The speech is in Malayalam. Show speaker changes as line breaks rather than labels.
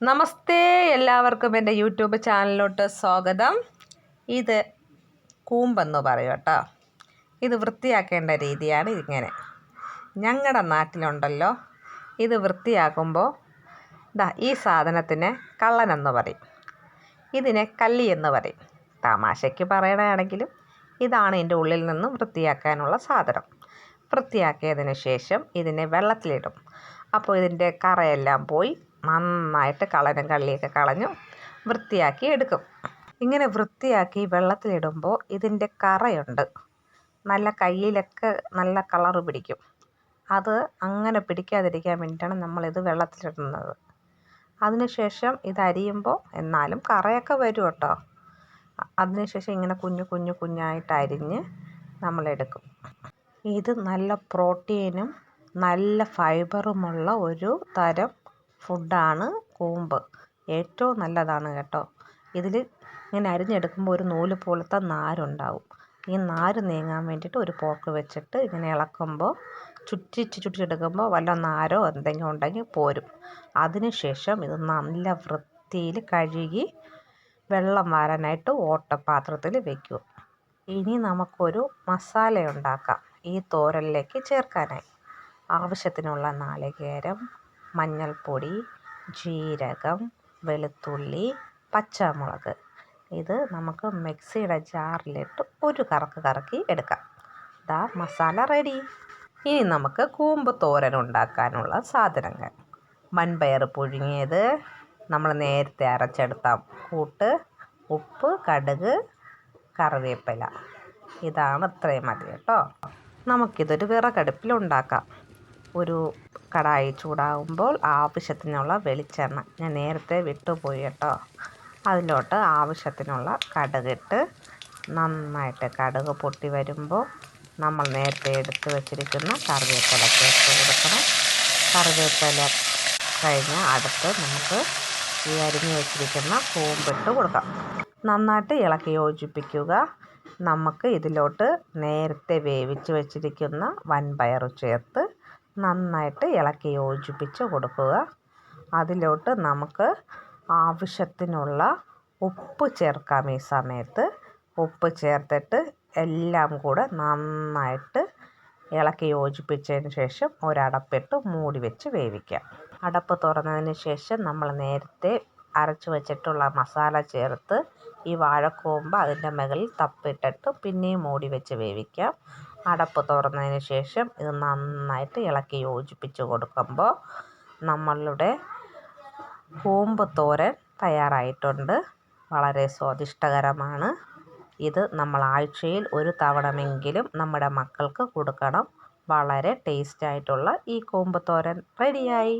നമസ്തേ, എല്ലാവർക്കും എൻ്റെ യൂട്യൂബ് ചാനലിലോട്ട് സ്വാഗതം. ഇത് കൂമ്പെന്ന് പറയും കേട്ടോ. ഇത് വൃത്തിയാക്കേണ്ട രീതിയാണ് ഇങ്ങനെ. ഞങ്ങളുടെ നാട്ടിലുണ്ടല്ലോ, ഇത് വൃത്തിയാക്കുമ്പോൾ ഈ സാധനത്തിന് കള്ളനെന്ന് പറയും, ഇതിനെ കല്ലി എന്ന് പറയും. തമാശയ്ക്ക് പറയണമെങ്കിലും ഇതാണ് ഇതിൻ്റെ ഉള്ളിൽ നിന്നും വൃത്തിയാക്കാനുള്ള സാധനം. വൃത്തിയാക്കിയതിന് ശേഷം ഇതിനെ വെള്ളത്തിലിടും. അപ്പോൾ ഇതിൻ്റെ കറയെല്ലാം പോയി നന്നായിട്ട് കളനും കള്ളിയൊക്കെ കളഞ്ഞു വൃത്തിയാക്കി എടുക്കും. ഇങ്ങനെ വൃത്തിയാക്കി വെള്ളത്തിലിടുമ്പോൾ ഇതിൻ്റെ കറയുണ്ട്, നല്ല കയ്യിലൊക്കെ നല്ല കളറ് പിടിക്കും. അത് അങ്ങനെ പിടിക്കാതിരിക്കാൻ വേണ്ടിയിട്ടാണ് നമ്മളിത് വെള്ളത്തിലിടുന്നത്. അതിനുശേഷം ഇത് അരിയുമ്പോൾ എന്നാലും കറയൊക്കെ വരും കേട്ടോ. അതിനുശേഷം ഇങ്ങനെ കുഞ്ഞായിട്ട് അരിഞ്ഞ് നമ്മളെടുക്കും. ഇത് നല്ല പ്രോട്ടീനും നല്ല ഫൈബറുമുള്ള ഒരു തരം ഫുഡാണ് കൂമ്പ്. ഏറ്റവും നല്ലതാണ് കേട്ടോ. ഇതിൽ ഇങ്ങനെ അരിഞ്ഞെടുക്കുമ്പോൾ ഒരു നൂല് പോലത്തെ നാരുണ്ടാവും. ഈ നാര് നീങ്ങാൻ വേണ്ടിയിട്ട് ഒരു പോക്ക് വെച്ചിട്ട് ഇങ്ങനെ ഇളക്കുമ്പോൾ ചുറ്റിച്ചെടുക്കുമ്പോൾ വല്ല നാരോ എന്തെങ്കിലും ഉണ്ടെങ്കിൽ പോരും. അതിനുശേഷം ഇത് നല്ല വൃത്തിയിൽ കഴുകി വെള്ളം വാരാനായിട്ട് ഓട്ടപാത്രത്തിൽ വയ്ക്കും. ഇനി നമുക്കൊരു മസാല ഉണ്ടാക്കാം ഈ തോരനിലേക്ക് ചേർക്കാനായി. ആവശ്യത്തിനുള്ള നാളികേരം, മഞ്ഞൾപ്പൊടി, ജീരകം, വെളുത്തുള്ളി, പച്ചമുളക്. ഇത് നമുക്ക് മിക്സിയുടെ ജാറിലിട്ട് ഒരു കറക്കി എടുക്കാം. മസാല റെഡി. ഇനി നമുക്ക് കൂമ്പ് തോരൻ ഉണ്ടാക്കാനുള്ള സാധനങ്ങൾ: വൻപയർ പുഴുങ്ങിയത്, നമ്മൾ നേരത്തെ അരച്ചെടുത്ത കൂട്ട്, ഉപ്പ്, കടുക്, കറിവേപ്പില. ഇതാണ് ഇത്രയും മതി കേട്ടോ. നമുക്കിതൊരു വിറകടുപ്പിൽ ഉണ്ടാക്കാം. ഒരു കടായി ചൂടാകുമ്പോൾ ആവശ്യത്തിനുള്ള വെളിച്ചെണ്ണ, ഞാൻ നേരത്തെ വിട്ടുപോയി കേട്ടോ. അതിലോട്ട് ആവശ്യത്തിനുള്ള കടുകിട്ട് നന്നായിട്ട് കടുക് പൊട്ടി വരുമ്പോൾ നമ്മൾ നേരത്തെ എടുത്ത് വെച്ചിരിക്കുന്ന കറിവേപ്പില ചേർത്ത് കൊടുക്കണം. കറിവേപ്പില കഴിഞ്ഞ് അടുത്ത് നമുക്ക് ഈ അരിഞ്ഞ് വെച്ചിരിക്കുന്ന കൂമ്പിട്ട് കൊടുക്കാം. നന്നായിട്ട് ഇളക്കി യോജിപ്പിക്കുക. നമുക്ക് ഇതിലോട്ട് നേരത്തെ വേവിച്ച് വെച്ചിരിക്കുന്ന വൻപയർ ചേർത്ത് നന്നായിട്ട് ഇളക്കി യോജിപ്പിച്ച് കൊടുക്കുക. അതിലോട്ട് നമുക്ക് ആവശ്യത്തിനുള്ള ഉപ്പ് ചേർക്കാം. ഈ സമയത്ത് ഉപ്പ് ചേർത്തിട്ട് എല്ലാം കൂടെ നന്നായിട്ട് ഇളക്കി യോജിപ്പിച്ചതിന് ശേഷം ഒരടപ്പിട്ട് മൂടി വെച്ച് വേവിക്കാം. അടപ്പ് തുറന്നതിന് ശേഷം നമ്മൾ നേരത്തെ അരച്ച് വെച്ചിട്ടുള്ള മസാല ചേർത്ത് ഈ വാഴക്കൂമ്പ് അതിൻ്റെ മുകളിൽ തപ്പിട്ടിട്ട് പിന്നെയും മൂടി വെച്ച് വേവിക്കാം. അടപ്പ് തുറന്നതിന് ശേഷം ഇത് നന്നായിട്ട് ഇളക്കി യോജിപ്പിച്ച് കൊടുക്കുമ്പോൾ നമ്മളുടെ കൂമ്പ് തോരൻ തയ്യാറായിട്ടുണ്ട്. വളരെ സ്വാദിഷ്ടകരമാണ്. ഇത് നമ്മൾ ആഴ്ചയിൽ ഒരു തവണയെങ്കിലും നമ്മുടെ മക്കൾക്ക് കൊടുക്കണം. വളരെ ടേസ്റ്റായിട്ടുള്ള ഈ കൂമ്പ് തോരൻ റെഡിയായി.